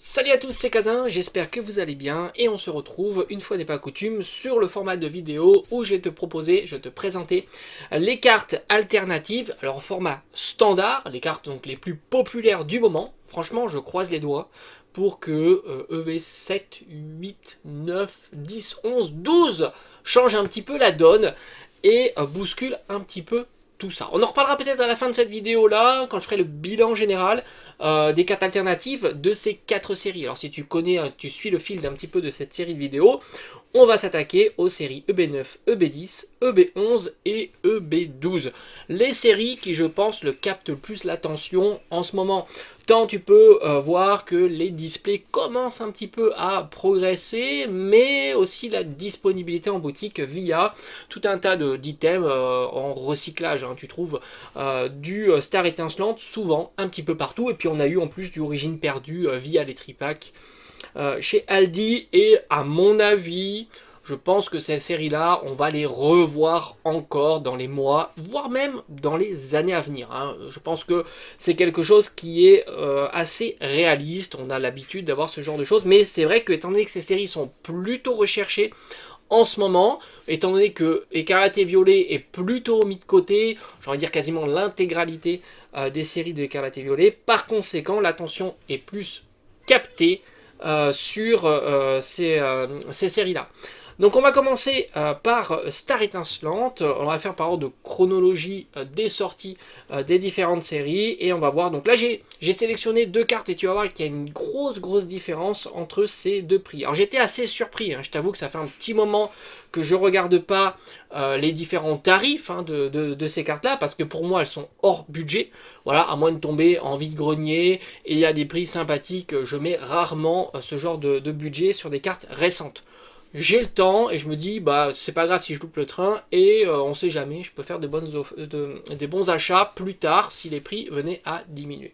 Salut à tous, c'est Kazin, j'espère que vous allez bien et on se retrouve une fois n'est pas coutume sur le format de vidéo où je vais te présenter les cartes alternatives, alors format standard, les cartes donc les plus populaires du moment. Franchement, je croise les doigts pour que EV7, 8, 9, 10, 11, 12 change un petit peu la donne et bouscule un petit peu tout ça. On en reparlera peut-être à la fin de cette vidéo là, quand je ferai le bilan général des cartes alternatives de ces 4 séries. Alors si tu connais, tu suis le fil d'un petit peu de cette série de vidéos, on va s'attaquer aux séries EB9, EB10, EB11 et EB12. Les séries qui je pense le captent le plus l'attention en ce moment. Tant tu peux voir que les displays commencent un petit peu à progresser, mais aussi la disponibilité en boutique via tout un tas d'items en recyclage. Hein. Tu trouves du Star étincelante souvent un petit peu partout, et puis on a eu en plus du Origine perdue via les tripacks chez Aldi, et à mon avis, je pense que ces séries-là, on va les revoir encore dans les mois, voire même dans les années à venir. Hein. Je pense que c'est quelque chose qui est assez réaliste. On a l'habitude d'avoir ce genre de choses, mais c'est vrai que étant donné que ces séries sont plutôt recherchées en ce moment, étant donné que Écarlate et Violet est plutôt mis de côté, j'aurais dire quasiment l'intégralité des séries de Écarlate et Violet, par conséquent, l'attention est plus captée sur ces séries-là. Donc on va commencer par Star étincelante, on va faire par ordre de chronologie des sorties des différentes séries, et on va voir, donc là j'ai sélectionné 2 cartes et tu vas voir qu'il y a une grosse différence entre ces 2 prix. Alors j'étais assez surpris, hein, je t'avoue que ça fait un petit moment que je regarde pas les différents tarifs hein, de ces cartes là, parce que pour moi elles sont hors budget, voilà, à moins de tomber en vide-grenier, et il y a des prix sympathiques, je mets rarement ce genre de budget sur des cartes récentes. J'ai le temps et je me dis bah c'est pas grave si je loupe le train, et on sait jamais, je peux faire des bons achats plus tard si les prix venaient à diminuer.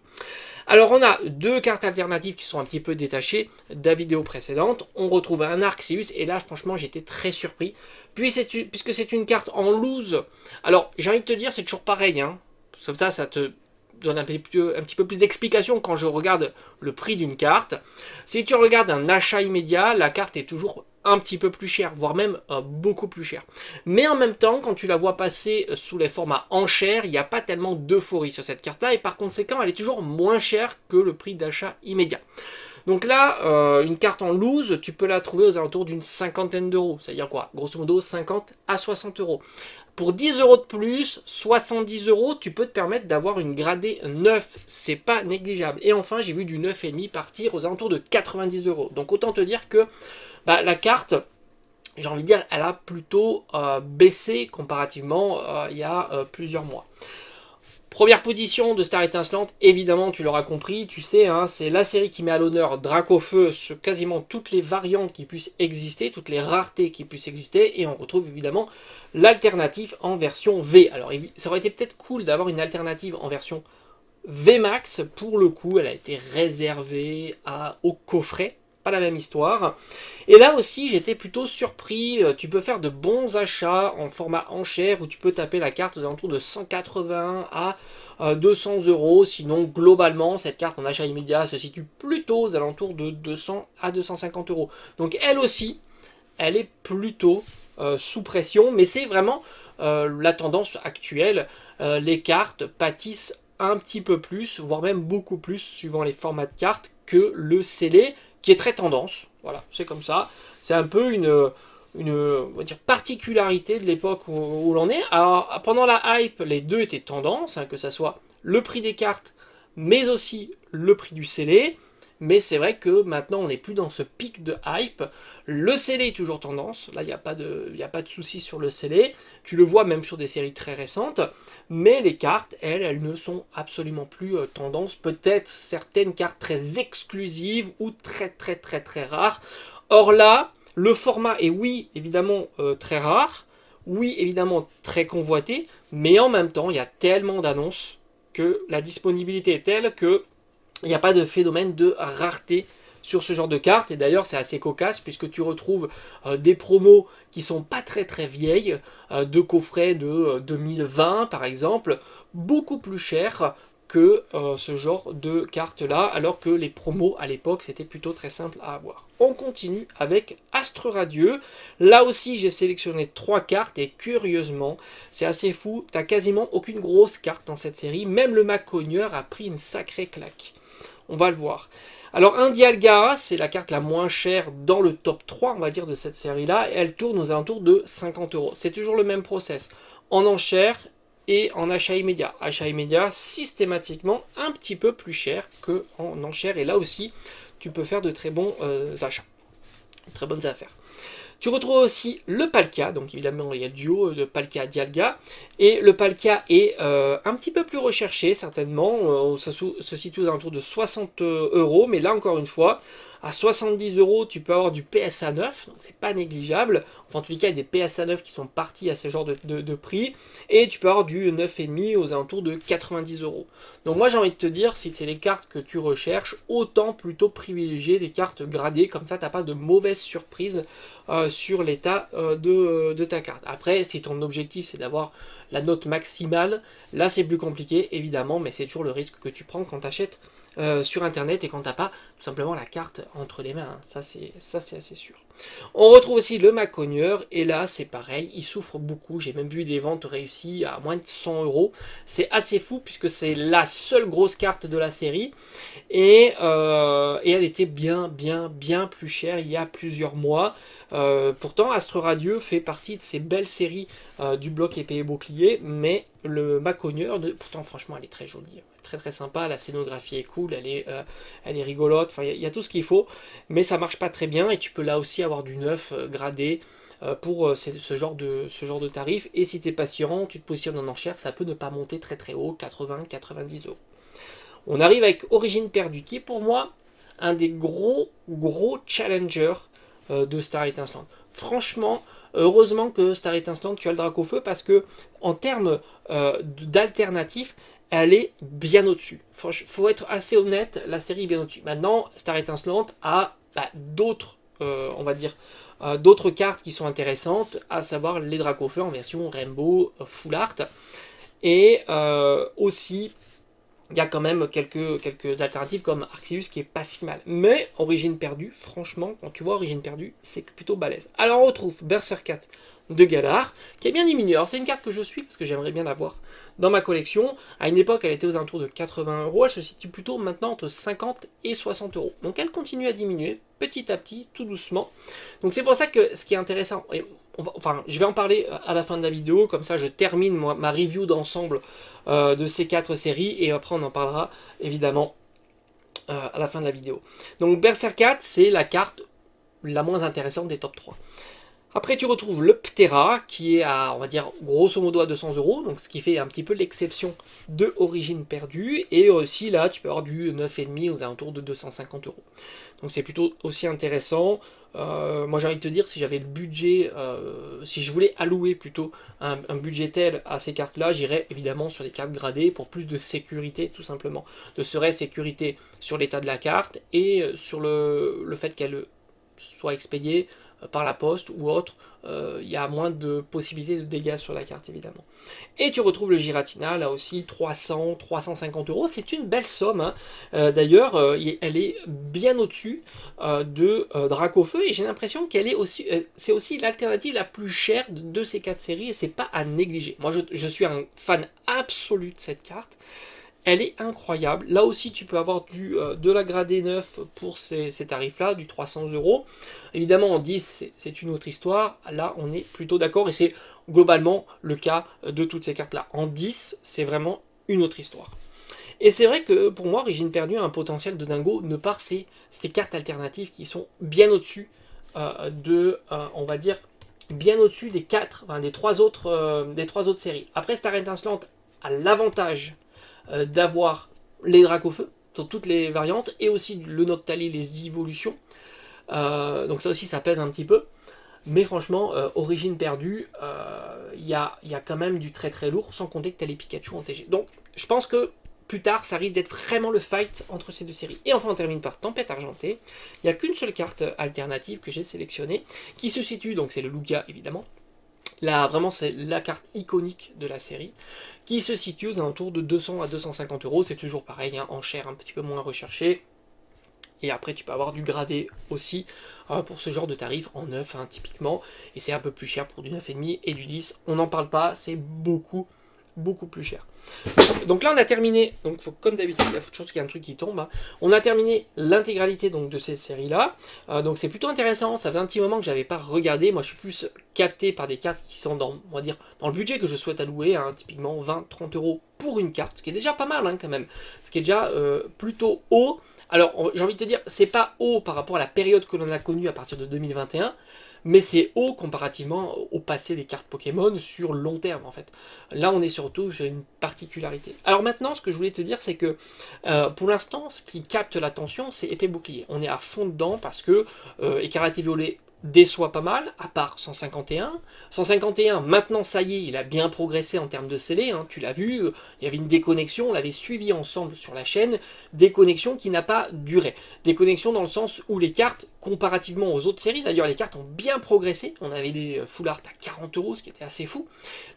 Alors on a 2 cartes alternatives qui sont un petit peu détachées de la vidéo précédente. On retrouve un Arceus, et là franchement j'étais très surpris puisque c'est une carte en loose. Alors j'ai envie de te dire, c'est toujours pareil, hein. Comme ça te donne un petit peu plus d'explication quand je regarde le prix d'une carte. Si tu regardes un achat immédiat, la carte est toujours un petit peu plus chère, voire même beaucoup plus chère. Mais en même temps, quand tu la vois passer sous les formats enchères, il n'y a pas tellement d'euphorie sur cette carte-là, et par conséquent, elle est toujours moins chère que le prix d'achat immédiat. Donc là, une carte en loose, tu peux la trouver aux alentours d'une cinquantaine d'euros. C'est-à-dire quoi? Grosso modo, 50 à 60 euros. Pour 10 euros de plus, 70 euros, tu peux te permettre d'avoir une gradée 9. C'est pas négligeable. Et enfin, j'ai vu du 9,5 partir aux alentours de 90 euros. Donc autant te dire que la carte, j'ai envie de dire, elle a plutôt baissé comparativement il y a plusieurs mois. Première position de Star étincelante, évidemment tu l'auras compris, tu sais, hein, c'est la série qui met à l'honneur Dracofeu sur quasiment toutes les variantes qui puissent exister, toutes les raretés qui puissent exister, et on retrouve évidemment l'alternative en version V. Alors ça aurait été peut-être cool d'avoir une alternative en version VMAX, pour le coup elle a été réservée au coffret. Pas la même histoire. Et là aussi, j'étais plutôt surpris. Tu peux faire de bons achats en format enchère, où tu peux taper la carte aux alentours de 180 à 200 euros. Sinon, globalement, cette carte en achat immédiat se situe plutôt aux alentours de 200 à 250 euros. Donc elle aussi, elle est plutôt sous pression. Mais c'est vraiment la tendance actuelle. Les cartes pâtissent un petit peu plus, voire même beaucoup plus, suivant les formats de cartes, que le scellé, qui est très tendance. Voilà, c'est comme ça. C'est un peu une on va dire, particularité de l'époque où l'on est. Alors, pendant la hype, les deux étaient tendance, hein, que ce soit le prix des cartes, mais aussi le prix du scellé. Mais c'est vrai que maintenant, on n'est plus dans ce pic de hype. Le scellé est toujours tendance. Là, il n'y a pas de souci sur le scellé. Tu le vois même sur des séries très récentes. Mais les cartes, elles ne sont absolument plus tendance. Peut-être certaines cartes très exclusives ou très rares. Or là, le format est oui, évidemment, très rare. Oui, évidemment, très convoité. Mais en même temps, il y a tellement d'annonces que la disponibilité est telle que il n'y a pas de phénomène de rareté sur ce genre de cartes. Et d'ailleurs, c'est assez cocasse puisque tu retrouves des promos qui sont pas très vieilles, de coffrets de 2020 par exemple, beaucoup plus chers que ce genre de carte-là, alors que les promos à l'époque, c'était plutôt très simple à avoir. On continue avec Astre Radieux. Là aussi, j'ai sélectionné 3 cartes, et curieusement, c'est assez fou, t'as quasiment aucune grosse carte dans cette série, même le Macogneur a pris une sacrée claque. On va le voir. Alors, un Dialga, c'est la carte la moins chère dans le top 3, on va dire, de cette série-là, et elle tourne aux alentours de 50 €. C'est toujours le même process, en enchère et en achat immédiat. Achat immédiat, systématiquement, un petit peu plus cher qu'en enchère, et là aussi, tu peux faire de très bons achats, très bonnes affaires. Tu retrouves aussi le Palkia, donc évidemment il y a le duo de Palkia-Dialga, et le Palkia est un petit peu plus recherché certainement, ça se situe aux alentours de 60 €, mais là encore une fois, à 70 € tu peux avoir du PSA 9, donc c'est pas négligeable, enfin en tous les cas il y a des PSA 9 qui sont partis à ce genre de prix, et tu peux avoir du 9,5 aux alentours de 90 €. Donc moi j'ai envie de te dire, si c'est les cartes que tu recherches, autant plutôt privilégier des cartes gradées, comme ça t'as pas de mauvaises surprises sur l'état de ta carte. Après, si ton objectif c'est d'avoir la note maximale, là c'est plus compliqué évidemment, mais c'est toujours le risque que tu prends quand tu achètes sur internet et quand t'as pas tout simplement la carte entre les mains, hein. Ça c'est assez sûr. On retrouve aussi le Macogneur, et là c'est pareil, il souffre beaucoup, j'ai même vu des ventes réussies à moins de 100 €, c'est assez fou puisque c'est la seule grosse carte de la série, et elle était bien plus chère il y a plusieurs mois. Pourtant Astre Radieux fait partie de ces belles séries du bloc épée et bouclier, mais le Macogneur, pourtant franchement elle est très jolie, très sympa, la scénographie est cool, elle est rigolote, enfin il y a tout ce qu'il faut, mais ça marche pas très bien, et tu peux là aussi avoir du neuf gradé pour ce genre de tarif, et si tu es patient, tu te positionnes en enchère, ça peut ne pas monter très haut, 80-90 €. On arrive avec Origine Perdue, qui est pour moi un des gros challengers de Star Étincelante. Franchement, heureusement que Star Étincelante, tu as le Dracofeu, parce que en termes d'alternatifs, elle est bien au-dessus. Faut être assez honnête, la série est bien au-dessus. Maintenant, Star Étincelante a d'autres, on va dire, d'autres cartes qui sont intéressantes, à savoir les Dracofeu en version Rainbow, Full Art, et aussi il y a quand même quelques alternatives comme Arceus qui est pas si mal. Mais Origine Perdue, franchement, quand tu vois Origine Perdue, c'est plutôt balèze. Alors on retrouve Berserkat de Galar, qui est bien diminué. Alors c'est une carte que je suis parce que j'aimerais bien l'avoir dans ma collection. À une époque, elle était aux alentours de 80 €. Elle se situe plutôt maintenant entre 50 et 60 €. Donc elle continue à diminuer petit à petit, tout doucement. Donc c'est pour ça que ce qui est intéressant, je vais en parler à la fin de la vidéo, comme ça je termine ma review d'ensemble de ces 4 séries, et après on en parlera évidemment à la fin de la vidéo. Donc Berserkat, c'est la carte la moins intéressante des top 3. Après tu retrouves le Ptera, qui est à, on va dire, grosso modo à 200 €, donc ce qui fait un petit peu l'exception de Origine Perdue, et aussi là tu peux avoir du 9,5 aux alentours de 250 €. Donc c'est plutôt aussi intéressant. Moi j'ai envie de te dire, si j'avais le budget, si je voulais allouer plutôt un budget tel à ces cartes là, j'irais évidemment sur des cartes gradées pour plus de sécurité, tout simplement. De serait sécurité sur l'état de la carte, et sur le fait qu'elle soit expédiée par la poste ou autre, il y a moins de possibilités de dégâts sur la carte évidemment. Et tu retrouves le Giratina, là aussi 300-350 €, c'est une belle somme, hein. D'ailleurs elle est bien au-dessus de Dracofeu, et j'ai l'impression qu'elle est aussi, c'est aussi l'alternative la plus chère de ces 4 séries, et c'est pas à négliger. Moi je suis un fan absolu de cette carte. Elle est incroyable. Là aussi, tu peux avoir de la gradée 9 pour ces tarifs-là, du 300 €. Évidemment, en 10, c'est une autre histoire. Là, on est plutôt d'accord, et c'est globalement le cas de toutes ces cartes-là. En 10, c'est vraiment une autre histoire. Et c'est vrai que pour moi, Origine Perdue a un potentiel de dingo, de par ces cartes alternatives qui sont bien au-dessus on va dire, bien au-dessus des 3 autres séries. Après, Star Étincelante a l'avantage d'avoir les Dracofeu sur toutes les variantes, et aussi le Noctali, les évolutions, donc ça aussi ça pèse un petit peu, mais franchement Origine Perdue, il y a quand même du très lourd, sans compter que tu as les Pikachu en TG. Donc je pense que plus tard ça risque d'être vraiment le fight entre ces deux séries. Et enfin on termine par Tempête Argentée. Il n'y a qu'une seule carte alternative que j'ai sélectionnée, qui se situe, donc c'est le Lugia évidemment, Là, vraiment, c'est la carte iconique de la série, qui se situe aux alentours de 200 à 250 euros. C'est toujours pareil, hein, en chair un petit peu moins recherché. Et après, tu peux avoir du gradé aussi pour ce genre de tarif en 9, hein, typiquement. Et c'est un peu plus cher pour du 9,5 et du 10. On n'en parle pas, c'est beaucoup plus cher. Donc là on a terminé, donc comme d'habitude il y a chose qu'il y a un truc qui tombe, hein. On a terminé l'intégralité donc de ces séries là, donc c'est plutôt intéressant. Ça faisait un petit moment que j'avais pas regardé, moi je suis plus capté par des cartes qui sont dans, on va dire, dans le budget que je souhaite allouer, hein, typiquement 20-30 euros pour une carte, ce qui est déjà pas mal, hein, quand même, ce qui est déjà plutôt haut. Alors j'ai envie de te dire, c'est pas haut par rapport à la période que l'on a connue à partir de 2021, mais c'est haut comparativement au passé des cartes Pokémon sur long terme en fait. Là on est surtout sur une particularité. Alors maintenant ce que je voulais te dire c'est que pour l'instant ce qui capte l'attention c'est épée bouclier. On est à fond dedans parce que Écarlate et Violet déçoit pas mal, à part 151. 151, maintenant ça y est, il a bien progressé en termes de scellé, hein, tu l'as vu, il y avait une déconnexion, on l'avait suivi ensemble sur la chaîne, déconnexion qui n'a pas duré. Déconnexion dans le sens où les cartes, comparativement aux autres séries, d'ailleurs les cartes ont bien progressé, on avait des full art à 40 euros, ce qui était assez fou,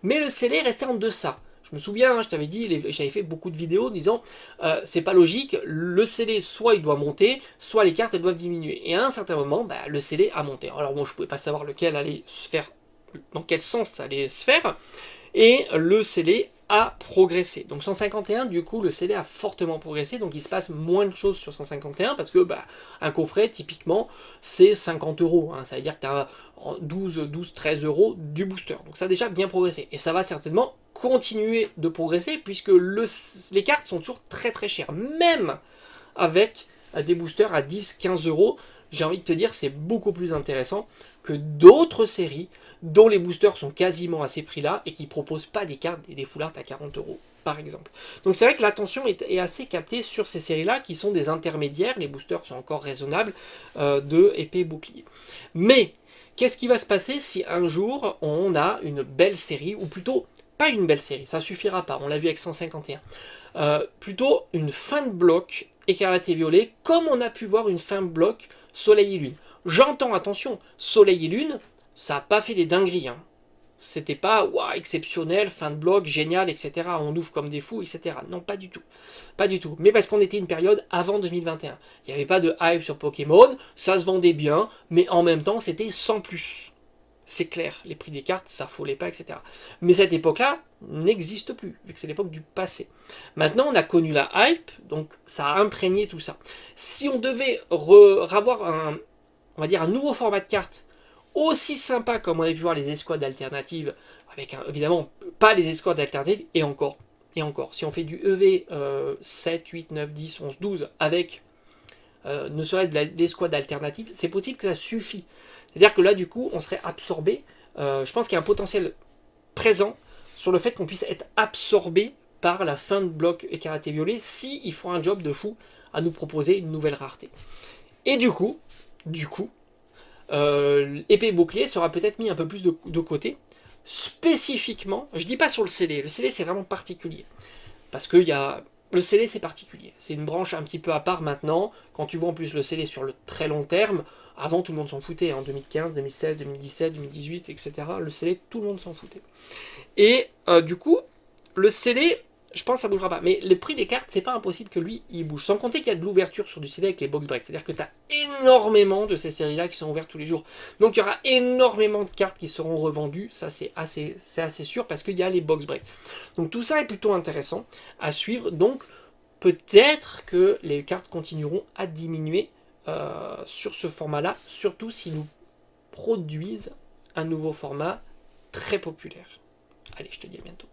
mais le scellé restait en deçà. Je me souviens, hein, je t'avais dit, j'avais fait beaucoup de vidéos disant c'est pas logique, le scellé soit il doit monter, soit les cartes elles doivent diminuer. Et à un certain moment, bah, le scellé a monté. Alors bon, je pouvais pas savoir lequel allait se faire, dans quel sens ça allait se faire, et le scellé a progressé. Donc 151, du coup, le scellé a fortement progressé, donc il se passe moins de choses sur 151, parce que bah, un coffret, typiquement, c'est 50 euros. Hein, ça veut dire que tu as 12-13 euros du booster. Donc ça a déjà bien progressé. Et ça va certainement continuer de progresser, puisque les cartes sont toujours très très chères. Même avec des boosters à 10-15 euros, j'ai envie de te dire, c'est beaucoup plus intéressant que d'autres séries dont les boosters sont quasiment à ces prix-là et qui ne proposent pas des cartes et des full art à 40 euros, par exemple. Donc c'est vrai que l'attention est assez captée sur ces séries-là qui sont des intermédiaires, les boosters sont encore raisonnables, de épée et bouclier. Mais qu'est-ce qui va se passer si un jour on a une belle série, ou plutôt pas une belle série, ça suffira pas, on l'a vu avec 151, plutôt une fin de bloc Écarlate et Violet, comme on a pu voir une fin de bloc Soleil et Lune. J'entends, attention, Soleil et Lune, ça n'a pas fait des dingueries, hein. C'était pas wow, exceptionnel, fin de bloc, génial, etc. On ouvre comme des fous, etc. Non, pas du tout. Pas du tout. Mais parce qu'on était une période avant 2021. Il n'y avait pas de hype sur Pokémon, ça se vendait bien, mais en même temps, c'était sans plus. C'est clair, les prix des cartes, ça affolait pas, etc. Mais cette époque-là n'existe plus, vu que c'est l'époque du passé. Maintenant, on a connu la hype, donc ça a imprégné tout ça. Si on devait avoir on va dire un nouveau format de carte, aussi sympa comme on a pu voir les escouades alternatives, avec évidemment pas les escouades alternatives, et encore, si on fait du EV 7, 8, 9, 10, 11, 12, avec ne serait-ce de l'escouade alternative, c'est possible que ça suffit. C'est-à-dire que là, du coup, on serait absorbé. Je pense qu'il y a un potentiel présent sur le fait qu'on puisse être absorbé par la fin de bloc Écarlate et Violet si ils font un job de fou à nous proposer une nouvelle rareté. Et du coup, épée bouclier sera peut-être mis un peu plus de côté, spécifiquement, je dis pas sur le scellé c'est vraiment particulier, parce que le scellé c'est particulier, c'est une branche un petit peu à part maintenant, quand tu vois en plus le scellé sur le très long terme, avant tout le monde s'en foutait, en 2015, 2016, 2017, 2018, etc., le scellé tout le monde s'en foutait. Et du coup, le scellé, je pense que ça ne bougera pas. Mais le prix des cartes, c'est pas impossible que lui, il bouge. Sans compter qu'il y a de l'ouverture sur du scellé avec les box breaks. C'est-à-dire que tu as énormément de ces séries-là qui sont ouvertes tous les jours. Donc il y aura énormément de cartes qui seront revendues. Ça, c'est assez sûr parce qu'il y a les box breaks. Donc tout ça est plutôt intéressant à suivre. Donc peut-être que les cartes continueront à diminuer sur ce format-là. Surtout s'ils nous produisent un nouveau format très populaire. Allez, je te dis à bientôt.